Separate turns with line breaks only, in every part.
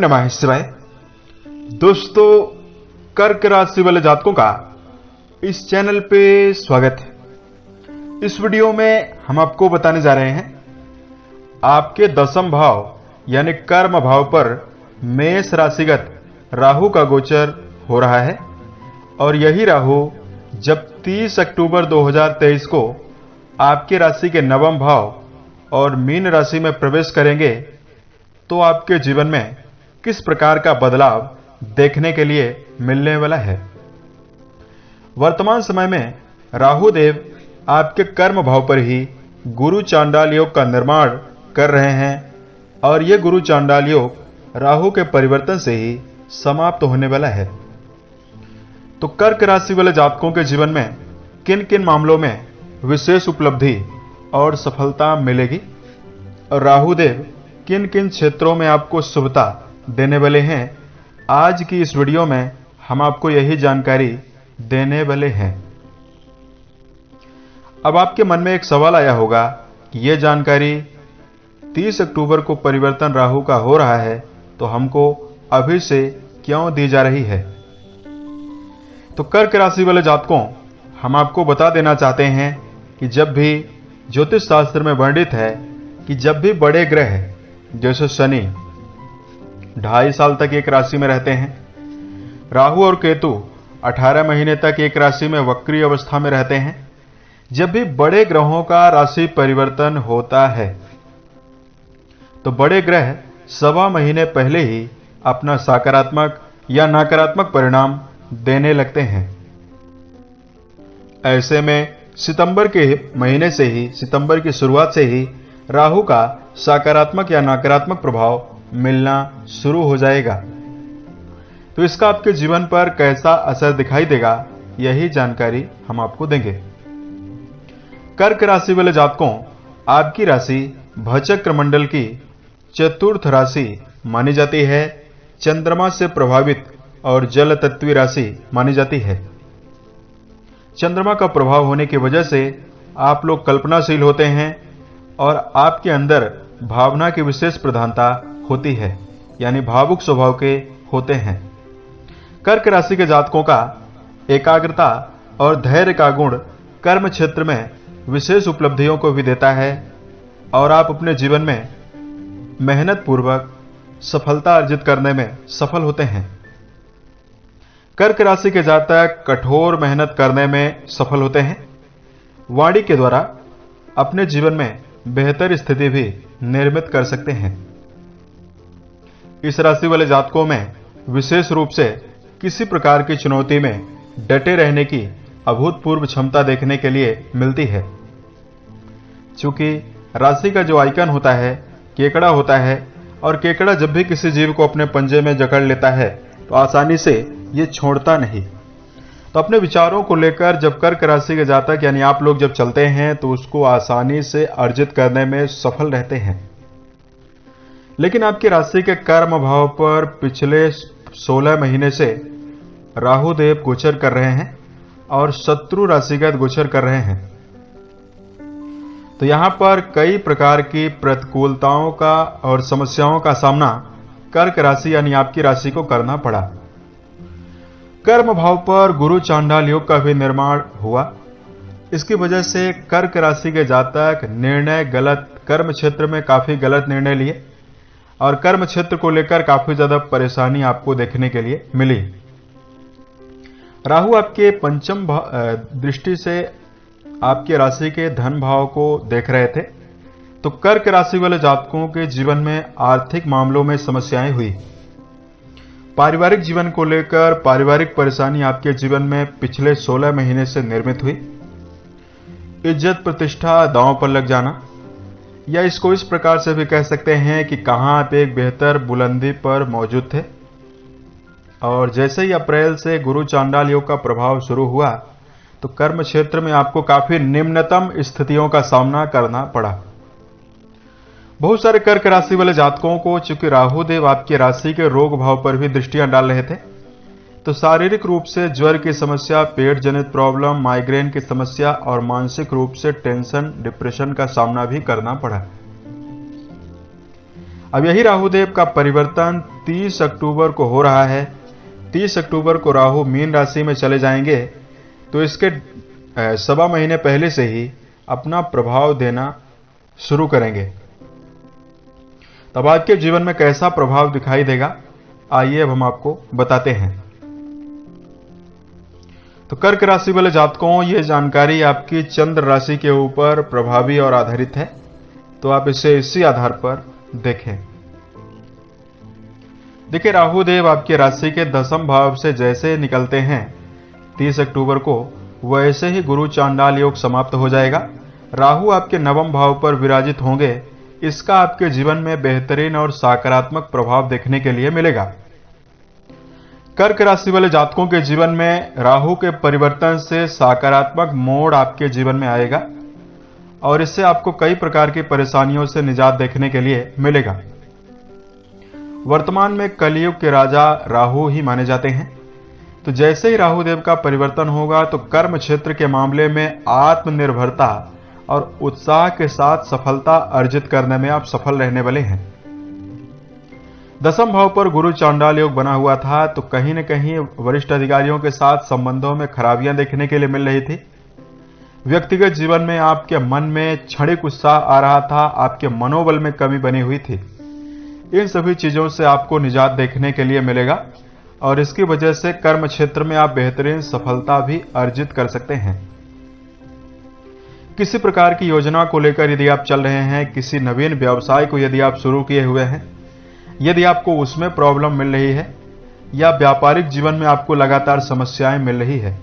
नमः शिवाय। दोस्तों, कर्क राशि वाले जातकों का इस चैनल पे स्वागत है। इस वीडियो में हम आपको बताने जा रहे हैं आपके दशम भाव यानी कर्म भाव पर मेष राशिगत राहु का गोचर हो रहा है और यही राहु जब 30 अक्टूबर 2023 को आपके राशि के नवम भाव और मीन राशि में प्रवेश करेंगे तो आपके जीवन में किस प्रकार का बदलाव देखने के लिए मिलने वाला है। वर्तमान समय में राहु देव आपके कर्म भाव पर ही गुरु चांडाल योग का निर्माण कर रहे हैं और यह गुरु चांडाल योग राहु के परिवर्तन से ही समाप्त होने वाला है। तो कर्क राशि वाले जातकों के जीवन में किन किन मामलों में विशेष उपलब्धि और सफलता मिलेगी और राहु देव किन किन क्षेत्रों में आपको शुभता देने वाले हैं, आज की इस वीडियो में हम आपको यही जानकारी देने वाले हैं। अब आपके मन में एक सवाल आया होगा कि यह जानकारी 30 अक्टूबर को परिवर्तन राहु का हो रहा है तो हमको अभी से क्यों दी जा रही है। तो कर्क राशि वाले जातकों, हम आपको बता देना चाहते हैं कि जब भी ज्योतिष शास्त्र में वर्णित है कि जब भी बड़े ग्रह जैसे शनि 2.5 साल तक एक राशि में रहते हैं, राहु और केतु 18 महीने तक एक राशि में वक्री अवस्था में रहते हैं, जब भी बड़े ग्रहों का राशि परिवर्तन होता है तो बड़े ग्रह 1.25 महीने पहले ही अपना सकारात्मक या नकारात्मक परिणाम देने लगते हैं। ऐसे में सितंबर के महीने से ही, सितंबर की शुरुआत से ही राहु का सकारात्मक या नकारात्मक प्रभाव मिलना शुरू हो जाएगा। तो इसका आपके जीवन पर कैसा असर दिखाई देगा, यही जानकारी हम आपको देंगे। कर्क राशि वाले जातकों, आपकी राशि भचक्र मंडल की चतुर्थ राशि मानी जाती है, चंद्रमा से प्रभावित और जल तत्वीय राशि मानी जाती है। चंद्रमा का प्रभाव होने की वजह से आप लोग कल्पनाशील होते हैं और आपके अंदर भावना की विशेष प्रधानता होती है, यानी भावुक स्वभाव के होते हैं। कर्क राशि के जातकों का एकाग्रता और धैर्य का गुण कर्म क्षेत्र में विशेष उपलब्धियों को भी देता है और आप अपने जीवन में मेहनत पूर्वक सफलता अर्जित करने में सफल होते हैं। कर्क राशि के जातक कठोर मेहनत करने में सफल होते हैं। वाणी के द्वारा अपने जीवन में बेहतर स्थिति भी निर्मित कर सकते हैं। इस राशि वाले जातकों में विशेष रूप से किसी प्रकार की चुनौती में डटे रहने की अभूतपूर्व क्षमता देखने के लिए मिलती है। चूंकि राशि का जो आइकन होता है केकड़ा होता है और केकड़ा जब भी किसी जीव को अपने पंजे में जकड़ लेता है तो आसानी से ये छोड़ता नहीं। तो अपने विचारों को लेकर जब कर्क राशि के जातक यानी आप लोग जब चलते हैं तो उसको आसानी से अर्जित करने में सफल रहते हैं। लेकिन आपकी राशि के कर्म भाव पर पिछले 16 महीने से राहु देव गोचर कर रहे हैं और शत्रु राशिगत गोचर कर रहे हैं। तो यहां पर कई प्रकार की प्रतिकूलताओं का और समस्याओं का सामना कर्क राशि यानी आपकी राशि को करना पड़ा। कर्म भाव पर गुरु चांडाल योग का भी निर्माण हुआ। इसकी वजह से कर्क राशि के जातक निर्णय गलत, कर्म क्षेत्र में काफी गलत निर्णय लिए और कर्म क्षेत्र को लेकर काफी ज्यादा परेशानी आपको देखने के लिए मिली। राहु आपके पंचम दृष्टि से आपके राशि के धन भाव को देख रहे थे, तो कर्क राशि वाले जातकों के जीवन में आर्थिक मामलों में समस्याएं हुई। पारिवारिक जीवन को लेकर पारिवारिक परेशानी आपके जीवन में पिछले 16 महीने से निर्मित हुई। इज्जत प्रतिष्ठा दांव पर लग जाना, या इसको इस प्रकार से भी कह सकते हैं कि कहां आप एक बेहतर बुलंदी पर मौजूद थे और जैसे ही अप्रैल से गुरु चांडाल योग का प्रभाव शुरू हुआ तो कर्म क्षेत्र में आपको काफी निम्नतम स्थितियों का सामना करना पड़ा। बहुत सारे कर्क राशि वाले जातकों को चूंकि राहु देव आपकी राशि के रोग भाव पर भी दृष्टियां डाल रहे थे, तो शारीरिक रूप से ज्वर की समस्या, पेट जनित प्रॉब्लम, माइग्रेन की समस्या और मानसिक रूप से टेंशन, डिप्रेशन का सामना भी करना पड़ा। अब यही राहुदेव का परिवर्तन 30 अक्टूबर को हो रहा है। 30 अक्टूबर को राहु मीन राशि में चले जाएंगे, तो इसके सवा महीने पहले से ही अपना प्रभाव देना शुरू करेंगे। तब आपके जीवन में कैसा प्रभाव दिखाई देगा, आइए अब हम आपको बताते हैं। तो कर्क राशि वाले जातकों, ये जानकारी आपकी चंद्र राशि के ऊपर प्रभावी और आधारित है, तो आप इसे इसी आधार पर देखें। देखिए, राहु देव आपके राशि के 10वें भाव से जैसे निकलते हैं 30 अक्टूबर को, वैसे ही गुरु चांडाल योग समाप्त हो जाएगा। राहु आपके 9वें भाव पर विराजित होंगे। इसका आपके जीवन में बेहतरीन और सकारात्मक प्रभाव देखने के लिए मिलेगा। कर्क राशि वाले जातकों के जीवन में राहु के परिवर्तन से सकारात्मक मोड़ आपके जीवन में आएगा और इससे आपको कई प्रकार की परेशानियों से निजात देखने के लिए मिलेगा। वर्तमान में कलयुग के राजा राहु ही माने जाते हैं। तो जैसे ही राहु देव का परिवर्तन होगा, तो कर्म क्षेत्र के मामले में आत्मनिर्भरता और उत्साह के साथ सफलता अर्जित करने में आप सफल रहने वाले हैं। 10वें भाव पर गुरु चांडाल योग बना हुआ था, तो कहीं न कहीं वरिष्ठ अधिकारियों के साथ संबंधों में खराबियां देखने के लिए मिल रही थी। व्यक्तिगत जीवन में आपके मन में क्षणिक उत्साह आ रहा था, आपके मनोबल में कमी बनी हुई थी। इन सभी चीजों से आपको निजात देखने के लिए मिलेगा और इसकी वजह से कर्म क्षेत्र में आप बेहतरीन सफलता भी अर्जित कर सकते हैं। किसी प्रकार की योजना को लेकर यदि आप चल रहे हैं, किसी नवीन व्यवसाय को यदि आप शुरू किए हुए हैं, यदि आपको उसमें प्रॉब्लम मिल रही है या व्यापारिक जीवन में आपको लगातार समस्याएं मिल रही है,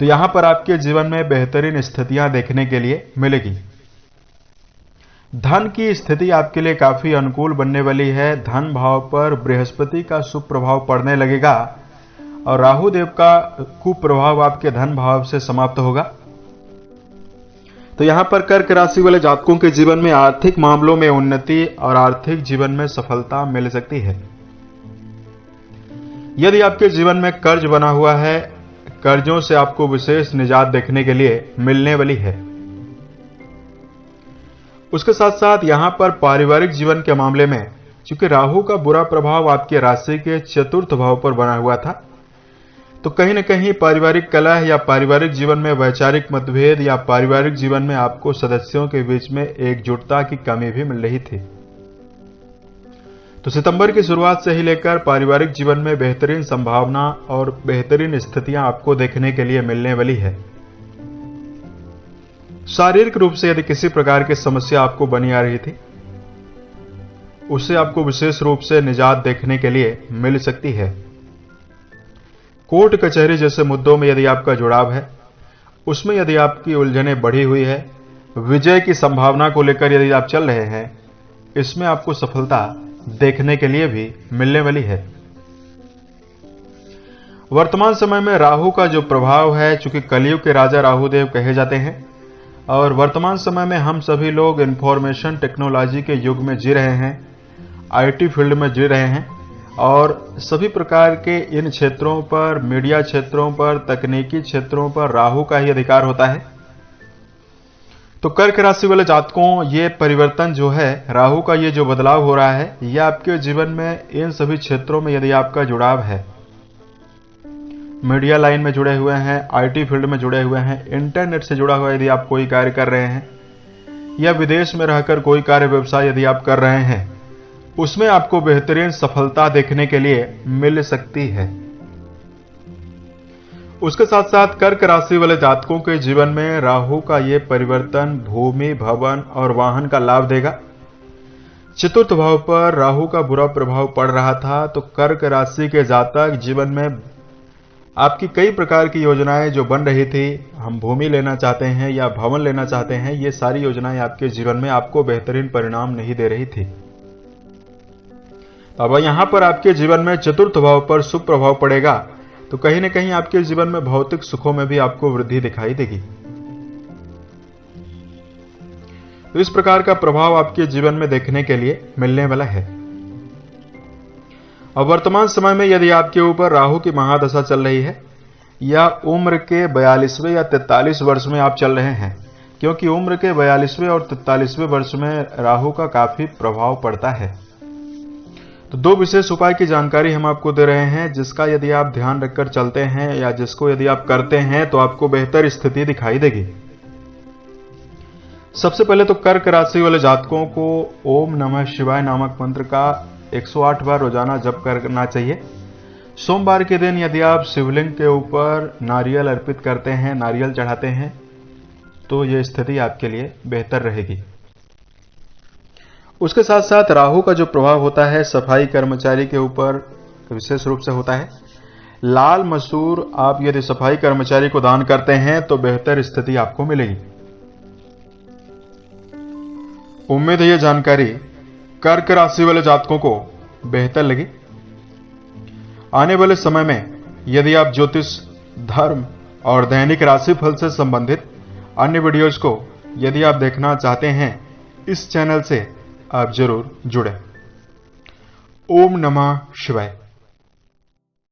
तो यहां पर आपके जीवन में बेहतरीन स्थितियां देखने के लिए मिलेगी। धन की स्थिति आपके लिए काफी अनुकूल बनने वाली है। धन भाव पर बृहस्पति का शुभ प्रभाव पड़ने लगेगा और राहु देव का कुप्रभाव आपके धन भाव से समाप्त होगा। तो यहां पर कर्क राशि वाले जातकों के जीवन में आर्थिक मामलों में उन्नति और आर्थिक जीवन में सफलता मिल सकती है। यदि आपके जीवन में कर्ज बना हुआ है, कर्जों से आपको विशेष निजात देखने के लिए मिलने वाली है। उसके साथ साथ यहां पर पारिवारिक जीवन के मामले में, चूंकि राहु का बुरा प्रभाव आपके राशि के 4th भाव पर बना हुआ था, तो कहीं न कहीं पारिवारिक कलह या पारिवारिक जीवन में वैचारिक मतभेद या पारिवारिक जीवन में आपको सदस्यों के बीच में एकजुटता की कमी भी मिल रही थी। तो सितंबर की शुरुआत से ही लेकर पारिवारिक जीवन में बेहतरीन संभावना और बेहतरीन स्थितियां आपको देखने के लिए मिलने वाली है। शारीरिक रूप से यदि किसी प्रकार की समस्या आपको बनी आ रही थी, उससे आपको विशेष रूप से निजात देखने के लिए मिल सकती है। कोर्ट कचहरी जैसे मुद्दों में यदि आपका जुड़ाव है, उसमें यदि आपकी उलझनें बढ़ी हुई है, विजय की संभावना को लेकर यदि आप चल रहे हैं, इसमें आपको सफलता देखने के लिए भी मिलने वाली है। वर्तमान समय में राहु का जो प्रभाव है, चूंकि कलयुग के राजा राहु देव कहे जाते हैं और वर्तमान समय में हम सभी लोग इंफॉर्मेशन टेक्नोलॉजी के युग में जी रहे हैं, आईटी फील्ड में जी रहे हैं और सभी प्रकार के इन क्षेत्रों पर, मीडिया क्षेत्रों पर, तकनीकी क्षेत्रों पर राहु का ही अधिकार होता है। तो कर्क राशि वाले जातकों, ये परिवर्तन जो है, राहु का ये जो बदलाव हो रहा है, ये आपके जीवन में इन सभी क्षेत्रों में यदि आपका जुड़ाव है, मीडिया लाइन में जुड़े हुए हैं, आईटी फील्ड में जुड़े हुए हैं, इंटरनेट से जुड़ा हुआ यदि आप कोई कार्य कर रहे हैं या विदेश में रहकर कोई कार्य व्यवसाय यदि आप कर रहे हैं, उसमें आपको बेहतरीन सफलता देखने के लिए मिल सकती है। उसके साथ साथ कर्क राशि वाले जातकों के जीवन में राहु का यह परिवर्तन भूमि, भवन और वाहन का लाभ देगा। 4th भाव पर राहु का बुरा प्रभाव पड़ रहा था, तो कर्क राशि के जातक जीवन में आपकी कई प्रकार की योजनाएं जो बन रही थी, हम भूमि लेना चाहते हैं या भवन लेना चाहते हैं, ये सारी योजनाएं आपके जीवन में आपको बेहतरीन परिणाम नहीं दे रही थी। अब यहां पर आपके जीवन में 4th भाव पर शुभ प्रभाव पड़ेगा, तो कहीं न कहीं आपके जीवन में भौतिक सुखों में भी आपको वृद्धि दिखाई देगी। तो इस प्रकार का प्रभाव आपके जीवन में देखने के लिए मिलने वाला है। अब वर्तमान समय में यदि आपके ऊपर राहु की महादशा चल रही है या उम्र के 42वें या 43 वर्ष में आप चल रहे हैं, क्योंकि उम्र के 42वें और 43वें वर्ष में राहु का काफी प्रभाव पड़ता है। तो दो विशेष उपाय की जानकारी हम आपको दे रहे हैं, जिसका यदि आप ध्यान रखकर चलते हैं या जिसको यदि आप करते हैं तो आपको बेहतर स्थिति दिखाई देगी। सबसे पहले तो कर्क राशि वाले जातकों को ओम नमः शिवाय नामक मंत्र का 108 बार रोजाना जप करना चाहिए। सोमवार के दिन यदि आप शिवलिंग के ऊपर नारियल अर्पित करते हैं, नारियल चढ़ाते हैं, तो यह स्थिति आपके लिए बेहतर रहेगी। उसके साथ साथ राहु का जो प्रभाव होता है सफाई कर्मचारी के ऊपर विशेष रूप से होता है। लाल मसूर आप यदि सफाई कर्मचारी को दान करते हैं तो बेहतर स्थिति आपको मिलेगी। उम्मीद है यह जानकारी कर्क राशि वाले जातकों को बेहतर लगी। आने वाले समय में यदि आप ज्योतिष, धर्म और दैनिक राशिफल से संबंधित अन्य वीडियोज को यदि आप देखना चाहते हैं, इस चैनल से आप जरूर जुड़ें। ओम नमः शिवाय।